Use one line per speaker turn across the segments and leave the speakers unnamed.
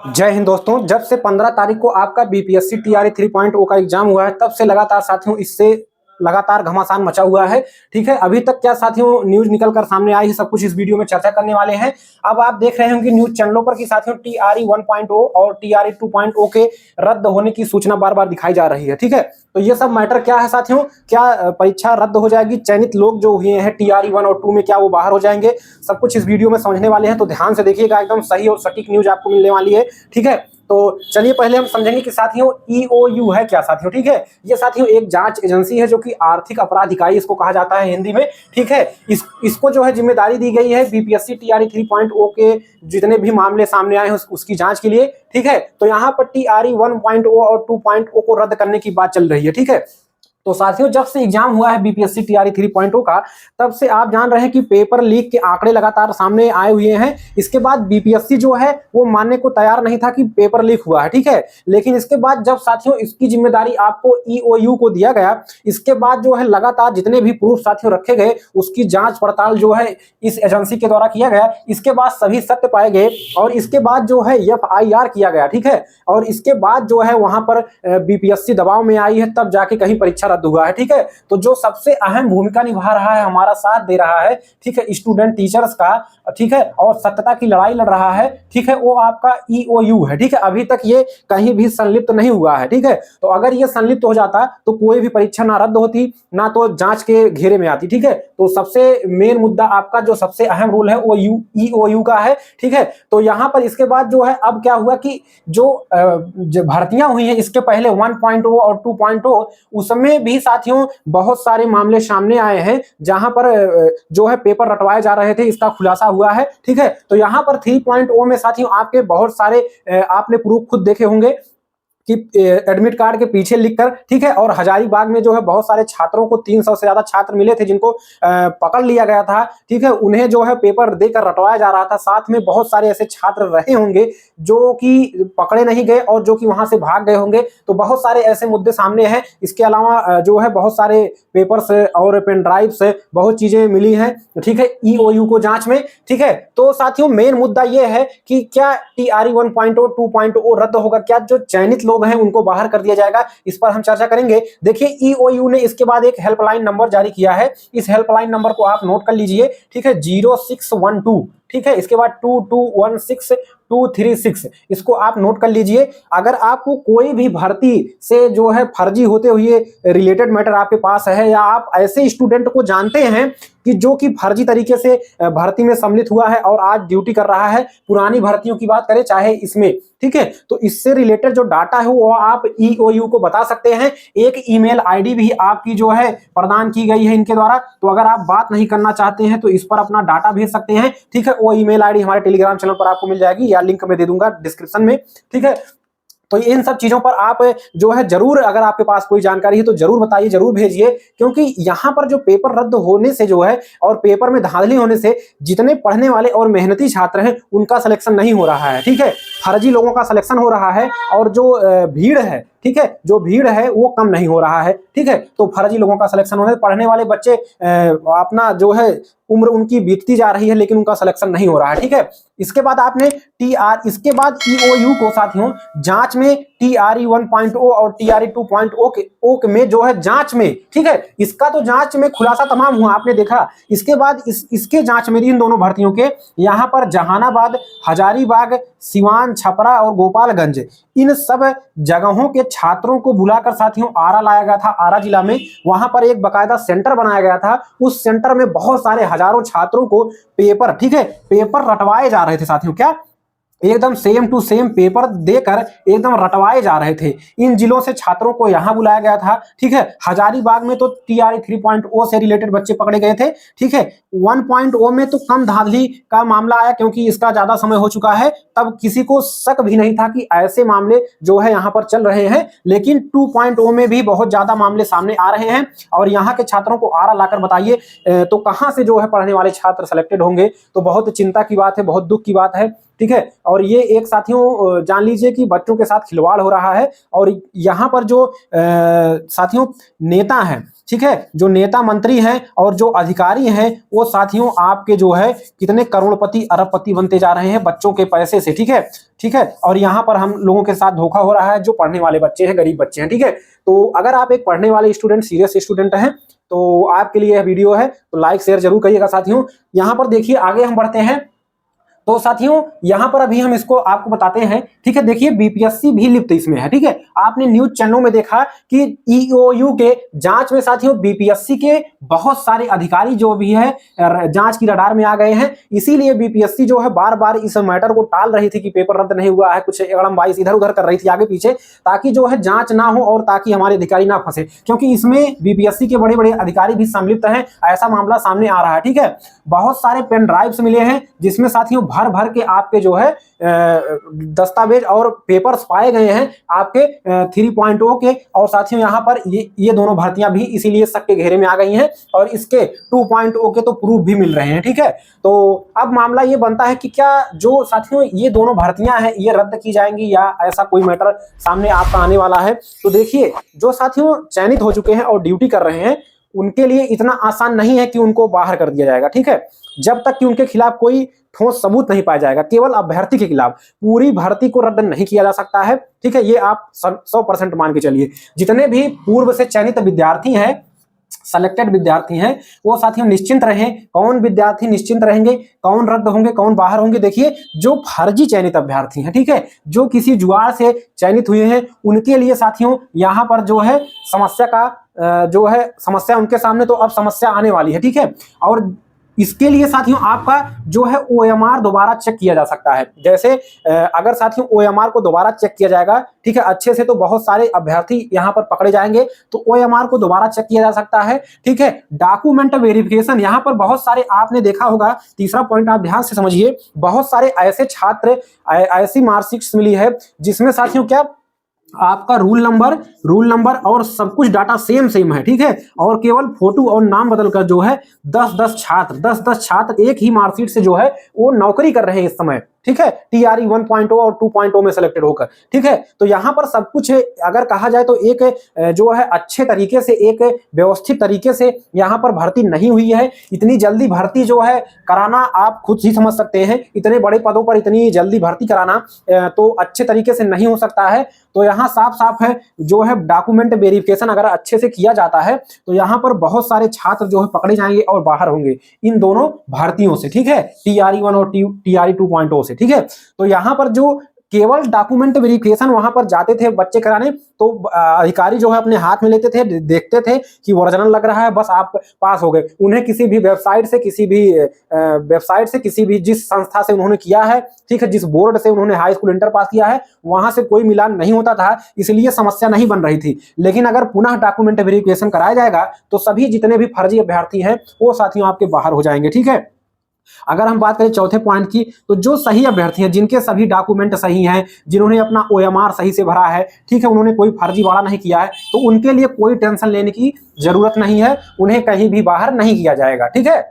जय हिंद दोस्तों। जब से 15 तारीख को आपका बीपीएससी टीआरई 3.0 का एग्जाम हुआ है, तब से लगातार साथियों इससे लगातार घमासान मचा हुआ है। ठीक है, अभी तक क्या साथियों न्यूज निकल कर सामने आई है, सब कुछ इस वीडियो में चर्चा करने वाले हैं। अब आप देख रहे होंगे न्यूज चैनलों पर कि साथियों टीआरई 1.0 और टीआरई 2.0 के रद्द होने की सूचना बार बार दिखाई जा रही है। ठीक है, तो ये सब मैटर क्या है साथियों, क्या परीक्षा रद्द हो जाएगी, चयनित लोग जो हुए हैं टीआरई 1 और 2 में क्या वो बाहर हो जाएंगे, सब कुछ इस वीडियो में समझने वाले हैं। तो ध्यान से देखिएगा, एकदम सही और सटीक न्यूज आपको मिलने वाली है। ठीक है, तो चलिए पहले हम समझेंगे कि साथियों ईओयू है क्या साथियों। ठीक है, ये साथियों एक जांच एजेंसी है जो कि आर्थिक अपराध इकाई इसको कहा जाता है हिंदी में। ठीक है, इसको जो है जिम्मेदारी दी गई है बीपीएससी टीआरई 3.0 के जितने भी मामले सामने आए हैं उसकी जांच के लिए। ठीक है, तो यहाँ पर टीआरई 1.0 और 2.0 को रद्द करने की बात चल रही है। ठीक है, तो साथियों जब से एग्जाम हुआ है बीपीएससी टीआरई 3.0 का, तब से आप जान रहे हैं कि पेपर लीक के आंकड़े लगातार सामने आए हुए हैं। इसके बाद बीपीएससी जो है वो मानने को तैयार नहीं था कि पेपर लीक हुआ है। ठीक है, लेकिन इसके बाद जब साथियों इसकी जिम्मेदारी आपको ईओयू को दिया गया, इसके बाद जो है लगातार जितने भी प्रूफ साथियों रखे गए उसकी जांच पड़ताल जो है इस एजेंसी के द्वारा किया गया। इसके बाद सभी सत्य पाए गए और इसके बाद जो है एफआईआर किया गया। ठीक है, और इसके बाद जो है वहां पर बीपीएससी दबाव में आई है, तब जाके कहीं परीक्षा रद्द हुआ है। ठीक है, तो जो सबसे अहम भूमिका निभा रहा है, हमारा साथ दे रहा है, ठीक है, स्टूडेंट टीचर्स का, ठीक है, और सत्यता की लड़ाई लड़ रहा है, ठीक है, वो आपका ईओयू है। ठीक है, अभी तक ये कहीं भी संलिप्त नहीं हुआ है। ठीक है, तो अगर ये संलिप्त हो जाता तो कोई भी परीक्षा ना रद्द होती, ना तो जांच के घेरे में आती। ठीक है, तो सबसे मेन मुद्दा आपका जो सबसे अहम रूल है वो ईओयू का है। ठीक है, तो यहां पर इसके बाद जो है अब क्या हुआ कि जो भर्तियां हुई हैं इसके पहले 1.0 और 2.0 उसमें भी साथियों बहुत सारे मामले सामने आए हैं जहां पर जो है पेपर रटवाए जा रहे थे, इसका खुलासा हुआ है। ठीक है, तो यहां पर 3.0 में साथियों आपके बहुत सारे आपने प्रूफ खुद देखे होंगे कि एडमिट कार्ड के पीछे लिखकर, ठीक है, और हजारीबाग में जो है बहुत सारे छात्रों को 300 से ज्यादा छात्र मिले थे जिनको पकड़ लिया गया था। ठीक है, उन्हें जो है पेपर देकर रटवाया जा रहा था। साथ में बहुत सारे ऐसे छात्र रहे होंगे जो कि पकड़े नहीं गए और जो कि वहां से भाग गए होंगे। तो बहुत सारे ऐसे मुद्दे सामने हैं। इसके अलावा जो है बहुत सारे पेपर्स और पेन ड्राइव से बहुत चीजें मिली हैं। ठीक है, ईओयू को जांच में। ठीक है, तो साथियों मेन मुद्दा यह है कि क्या टीआरई 1.0 2.0 रद्द होगा, क्या जो चयनित लोग हैं उनको बाहर कर दिया जाएगा, इस पर हम चर्चा करेंगे। देखिए ईओयू ने इसके बाद एक हेल्पलाइन नंबर जारी किया है, इस हेल्पलाइन नंबर को आप नोट कर लीजिए। ठीक है, 0612, ठीक है, इसके बाद 2216236, इसको आप नोट कर लीजिए। अगर आपको कोई भी भर्ती से जो है फर्जी होते हुए रिलेटेड मैटर आपके पास है, या आप ऐसे स्टूडेंट को जानते हैं कि जो कि फर्जी तरीके से भर्ती में सम्मिलित हुआ है और आज ड्यूटी कर रहा है, पुरानी भर्तियों की बात करें चाहे इसमें, ठीक है, तो इससे रिलेटेड जो डाटा है वो आप ईओयू को बता सकते हैं। एक ईमेल आईडी भी आपकी जो है प्रदान की गई है इनके द्वारा, तो अगर आप बात नहीं करना चाहते हैं तो इस पर अपना डाटा भेज सकते हैं। ठीक है, वो ईमेल आईडी हमारे टेलीग्राम चैनल पर आपको मिल जाएगी या लिंक में दे दूंगा डिस्क्रिप्शन में। ठीक है, तो इन सब चीजों पर आप जो है जरूर, अगर आपके पास कोई जानकारी है तो जरूर बताइए, जरूर भेजिए, क्योंकि यहां पर जो पेपर रद्द होने से जो है और पेपर में धांधली होने से जितने पढ़ने वाले और मेहनती छात्र हैं उनका सिलेक्शन नहीं हो रहा है। ठीक है, फर्जी लोगों का सिलेक्शन हो रहा है और जो भीड़ है, ठीक है, जो भीड़ है वो कम नहीं हो रहा है। ठीक है, तो फर्जी लोगों का सिलेक्शन होने, पढ़ने वाले बच्चे अपना जो है उम्र उनकी बीतती जा रही है लेकिन उनका सिलेक्शन नहीं हो रहा है। ठीक है, इसके बाद आपने इसके बाद ईओयू को साथियों जांच में टीआरई 1.0 और टीआरई 2.0 में जो है जांच में, ठीक है, इसका तो जांच में खुलासा तमाम हुआ, आपने देखा। इसके बाद इसके जांच में इन दोनों भर्तियों के यहाँ पर जहानाबाद, हजारीबाग, सिवान, छपरा और गोपालगंज, इन सब जगहों के छात्रों को बुलाकर साथियों आरा लाया गया था। आरा जिला में वहां पर एक बकायदा सेंटर बनाया गया था। उस सेंटर में बहुत सारे हजारों छात्रों को पेपर, ठीक है, पेपर रटवाए जा रहे थे साथियों, क्या एकदम सेम टू सेम पेपर देकर एकदम रटवाए जा रहे थे। इन जिलों से छात्रों को यहां बुलाया गया था। ठीक है, हजारीबाग में तो टीआरई 3.0 से रिलेटेड बच्चे पकड़े गए थे। ठीक है, 1.0 में तो कम धांधली का मामला आया क्योंकि इसका ज्यादा समय हो चुका है, तब किसी को शक भी नहीं था कि ऐसे मामले जो है यहां पर चल रहे हैं। लेकिन 2.0 में भी बहुत ज्यादा मामले सामने आ रहे हैं और यहाँ के छात्रों को आरा लाकर बताइए तो कहां से जो है पढ़ने वाले छात्र सेलेक्टेड होंगे, तो बहुत चिंता की बात है, बहुत दुख की बात है। ठीक है। और ये एक साथियों जान लीजिए कि बच्चों के साथ खिलवाड़ हो रहा है। और यहाँ पर जो साथियों नेता हैं, ठीक है, जो नेता मंत्री हैं और जो अधिकारी हैं, वो साथियों आपके जो है कितने करोड़पति अरबपति बनते जा रहे हैं बच्चों के पैसे से, ठीक है, ठीक है। और यहाँ पर हम लोगों के साथ धोखा हो रहा है, जो पढ़ने वाले बच्चे हैं, गरीब बच्चे हैं, ठीक है। तो अगर आप एक पढ़ने वाले स्टूडेंट, सीरियस स्टूडेंट हैं, तो आपके लिए यह वीडियो है, तो लाइक शेयर जरूर करिएगा साथियों। यहाँ पर देखिए आगे हम बढ़ते हैं। तो साथियों यहाँ पर अभी हम इसको आपको बताते हैं, ठीक है। देखिए बीपीएससी भी लिप्त इसमें है, ठीक है। आपने न्यूज चैनलों में देखा कि ईओयू के जांच में साथियों बीपीएससी के बहुत सारे अधिकारी जो भी है जांच की रडार में आ गए हैं। इसीलिए बीपीएससी जो है बार बार इस मैटर को टाल रही थी कि पेपर रद्द नहीं हुआ है, कुछ अड़ंबाइश इधर उधर कर रही थी आगे पीछे, ताकि जो है जांच ना हो और ताकि हमारे अधिकारी ना फंसे, क्योंकि इसमें बीपीएससी के बड़े बड़े अधिकारी भी सम्मिलित हैं। ऐसा मामला सामने आ रहा है, ठीक है। बहुत सारे पेन ड्राइव्स मिले हैं जिसमें साथियों भर भर के आपके जो है दस्तावेज और पेपर्स पाए गए हैं आपके 3.0 के। और साथियों यहाँ पर ये दोनों भर्तियां भी इसीलिए शक के घेरे में आ गई हैं और इसके 2.0 के तो प्रूफ भी मिल रहे हैं, ठीक है। तो अब मामला ये बनता है कि क्या जो साथियों ये दोनों भर्तियां हैं ये रद्द की जाएंगी या ऐसा कोई मैटर सामने आपका आने वाला है। तो देखिए जो साथियों चयनित हो चुके हैं और ड्यूटी कर रहे हैं, उनके लिए इतना आसान नहीं है कि उनको बाहर कर दिया जाएगा, ठीक है। जब तक कि उनके खिलाफ कोई ठोस सबूत नहीं पाया जाएगा, केवल अभ्यर्थी के खिलाफ पूरी भर्ती को रद्द नहीं किया जा सकता है, ठीक है। ये आप 100% मान के चलिए। जितने भी पूर्व से चयनित विद्यार्थी हैं, सेलेक्टेड विद्यार्थी हैं, वो साथियों निश्चिंत रहें। कौन विद्यार्थी निश्चिंत रहेंगे, कौन रद्द होंगे, कौन बाहर होंगे? देखिए जो फर्जी चयनित अभ्यर्थी हैं, ठीक है, जो किसी जुगाड़ से चयनित हुए हैं, उनके लिए साथियों यहाँ पर जो है समस्या का जो है समस्या उनके सामने, तो अब समस्या आने वाली है, ठीक है। और इसके लिए साथियों आपका जो है ओएमआर दोबारा चेक किया जा सकता है। जैसे अगर साथियों ओएमआर को दोबारा चेक किया जाएगा, ठीक है, अच्छे से, तो बहुत सारे अभ्यर्थी यहाँ पर पकड़े जाएंगे, तो ओएमआर को दोबारा चेक किया जा सकता है, ठीक है। डॉक्यूमेंट वेरिफिकेशन, यहाँ पर बहुत सारे आपने देखा होगा, तीसरा पॉइंट आप ध्यान से समझिए, बहुत सारे ऐसे छात्र ऐसी मार्कशीट्स मिली है जिसमें साथियों क्या आपका रूल नंबर और सब कुछ डाटा सेम है, ठीक है। और केवल फोटो और नाम बदलकर जो है 10 छात्र एक ही मार्कशीट से जो है वो नौकरी कर रहे हैं इस समय, ठीक है, टीआरई 1.0 और 2.0 में सेलेक्टेड होकर, ठीक है। तो यहाँ पर सब कुछ अगर कहा जाए तो एक जो है अच्छे तरीके से, एक व्यवस्थित तरीके से यहाँ पर भर्ती नहीं हुई है। इतनी जल्दी भर्ती जो है कराना, आप खुद ही समझ सकते हैं, इतने बड़े पदों पर इतनी जल्दी भर्ती कराना तो अच्छे तरीके से नहीं हो सकता है। तो यहाँ साफ है जो है डॉक्यूमेंट वेरिफिकेशन अगर अच्छे से किया जाता है तो यहाँ पर बहुत सारे छात्र जो है पकड़े जाएंगे और बाहर होंगे इन दोनों भर्तियों से, ठीक है, टीआरई 1 और टीआरई 2.0 से, ठीक है। तो यहाँ पर जो केवल डॉक्यूमेंट वेरिफिकेशन वहां पर जाते थे बच्चे कराने, तो अधिकारी जो है अपने हाथ में लेते थे, देखते थे कि ओरिजिनल लग रहा है, बस आप पास हो गए। उन्हें किसी भी वेबसाइट से किसी भी जिस संस्था से उन्होंने किया है, ठीक है, जिस बोर्ड से उन्होंने हाई स्कूल इंटर पास किया है, वहां से कोई मिलान नहीं होता था, इसलिए समस्या नहीं बन रही थी। लेकिन अगर पुनः डॉक्यूमेंट वेरिफिकेशन कराया जाएगा तो सभी जितने भी फर्जी अभ्यर्थी हैं वो साथियों आपके बाहर हो जाएंगे, ठीक है। अगर हम बात करें चौथे पॉइंट की, तो जो सही अभ्यर्थी हैं, जिनके सभी डॉक्यूमेंट सही हैं, जिन्होंने अपना ओएमआर सही से भरा है, ठीक है, उन्होंने कोई फर्जीवाड़ा नहीं किया है, तो उनके लिए कोई टेंशन लेने की जरूरत नहीं है, उन्हें कहीं भी बाहर नहीं किया जाएगा, ठीक है।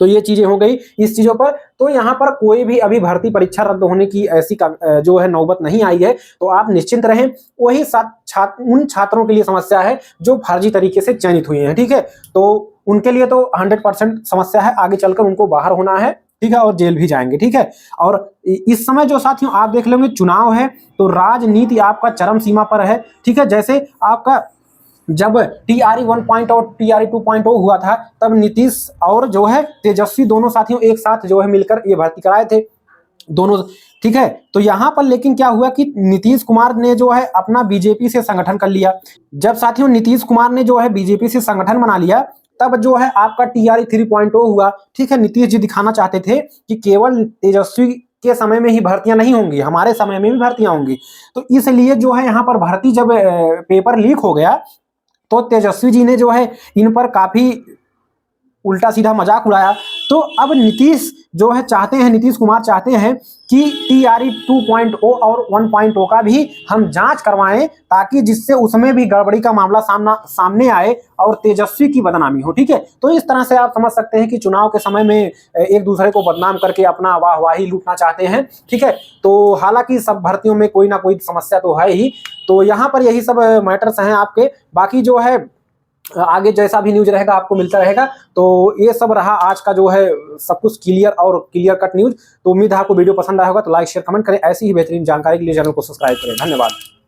तो ये चीजें हो गई इस चीजों पर। तो यहाँ पर कोई भी अभी भर्ती परीक्षा रद्द होने की ऐसी जो है नौबत नहीं आई है, तो आप निश्चिंत रहें। वही उन छात्रों के लिए समस्या है जो फर्जी तरीके से चयनित हुए हैं, ठीक है, तो उनके लिए तो 100% समस्या है, आगे चलकर उनको बाहर होना है, ठीक है, और जेल भी जाएंगे, ठीक है। और इस समय जो साथियों आप देख लेंगे चुनाव है, तो राजनीति आपका चरम सीमा पर है, ठीक है। जैसे आपका जब टीआरई 1.0 और टीआरई 2.0 हुआ था, तब नीतीश और जो है तेजस्वी दोनों साथियों एक साथ जो है मिलकर ये भर्ती कराए थे दोनों, ठीक है। तो यहाँ पर लेकिन क्या हुआ कि नीतीश कुमार ने जो है अपना बीजेपी से संगठन कर लिया। जब साथियों नीतीश कुमार ने जो है बीजेपी से संगठन बना लिया, तब जो है आपका टीआरई 3.0 हुआ, ठीक है। नीतीश जी दिखाना चाहते थे कि केवल तेजस्वी के समय में ही भर्तियां नहीं होंगी, हमारे समय में भी भर्तियां होंगी। तो इसलिए जो है यहाँ पर भर्ती जब पेपर लीक हो गया, तो तेजस्वी जी ने जो है इन पर काफी उल्टा सीधा मजाक उड़ाया। तो अब नीतीश जो है चाहते हैं, नीतीश कुमार चाहते हैं कि TRE 2.0 और 1.0 का भी हम जांच करवाएं, ताकि जिससे उसमें भी गड़बड़ी का मामला सामने आए और तेजस्वी की बदनामी हो। ठीक है, तो इस तरह से आप समझ सकते हैं कि चुनाव के समय में एक दूसरे को बदनाम करके अपना वाहवाही लूटना चाहते हैं। ठीक है, तो हालांकि सब भर्तियों में कोई ना कोई समस्या तो है ही। तो यहाँ पर यही सब मैटर्स हैं आपके। बाकी जो है आगे जैसा भी न्यूज रहेगा आपको मिलता रहेगा। तो ये सब रहा आज का जो है सब कुछ क्लियर और क्लियर कट न्यूज। तो उम्मीद है आपको वीडियो पसंद आया होगा। तो लाइक शेयर कमेंट करें। ऐसी ही बेहतरीन जानकारी के लिए चैनल को सब्सक्राइब करें। धन्यवाद।